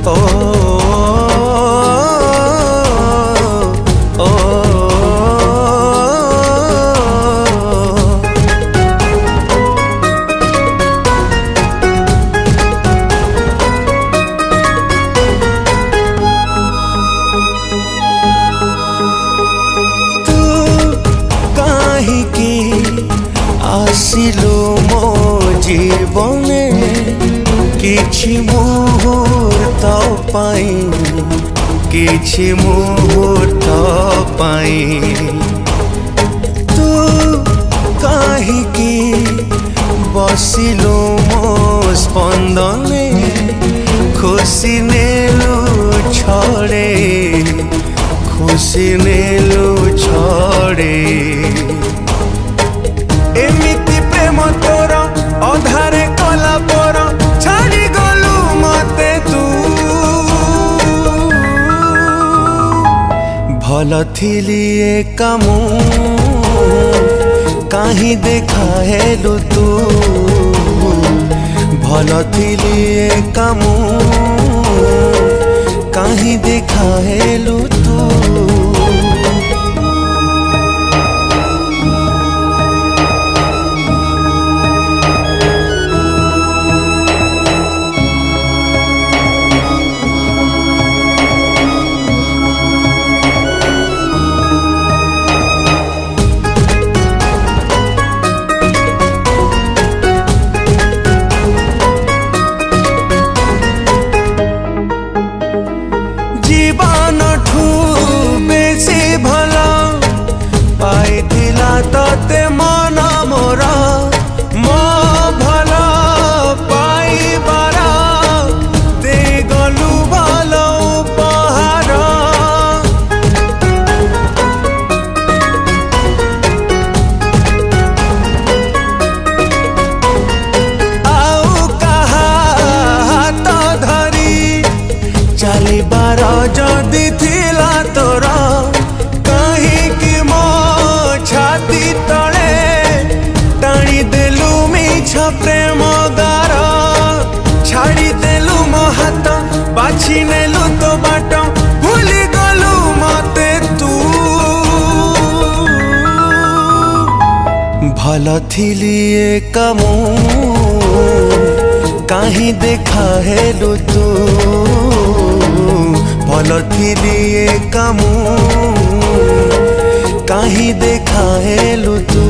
ओ ओ तू काहिकी आसिलु मो जीवने किछि मुहूर्त पाई किछि मुहूर्त पाई तू काहिकी बसिलु मो स्पंदने खुशी नेलु छड़े खुशी नेलु छड़े एमिति प्रेम तोर अधारे कला पर छाड़ी गलु मते तू भल थिली कामू काहीं देखा हेलु तू भल थिली कामू काहीं देखा हेलु तू जीवन ठू बेसी भला पाई दिला तते मन मोर मो भला पाई बारा दे गलु भलो उपहार आउ कहा हाथ धरी चलिबार जदि थिला तोर कहीं मो छाती तले टाणी देलु मिछ प्रेम गार छाड़ी देलु मो हाथ बाछी नेलु तो बाट भूली गलु मते तू भल थिली कामू काहीं देखा हेलु तू भल थिली कामू काहीं देखा हेलु तू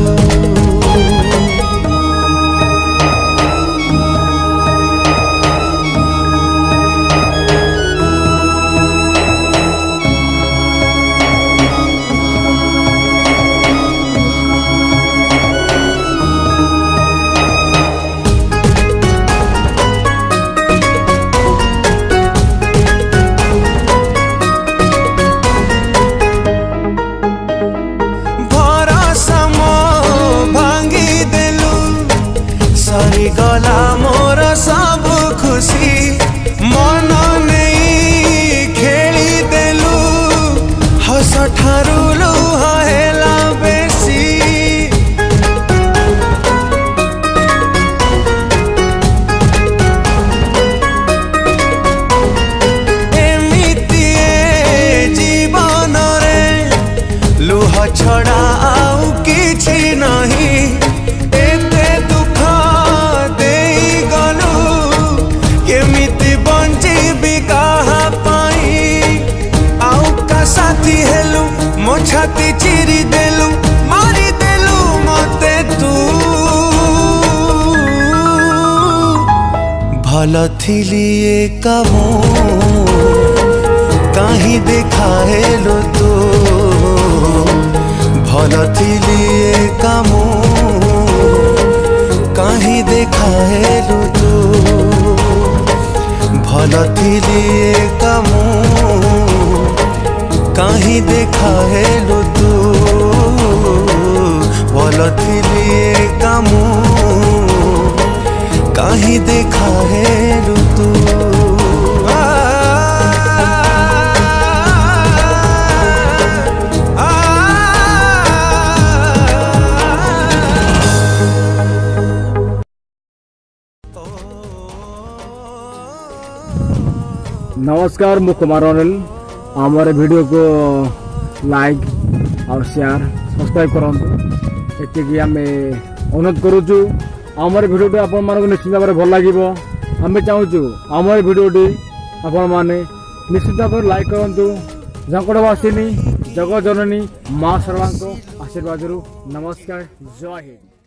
गला मोर सब खुशी मन नहीं खेली देलु हस ठारू लुह हेला बेसी एमिति जीवन रे लुह छड़ा आउ किछि नहीं साथी हेलु मो छाती चिरी देलु मारी देलु मते तू भल थिली कामू काहीं देखा हेलु तू भल थिली कामू काहीं देखा हेलु तू भल थिली कामू काहीं देखा हेलु तू भल थिली कामू काहीं देखा हेलु तू नमस्कार मु कुमार अनिल आमर वीडियो को लाइक और शेयर सब्सक्राइब करंतु एतिकी आम अनुरोध करुचु आमर वीडियो आपण मानक निश्चित भाव भल लगे आम चाहूँ आमर वीडियो आपण मैंने निश्चित भाव लाइक करूँ जंकटवासिनी जगत जननी माँ सरला आशीर्वाद नमस्कार जय हिंद।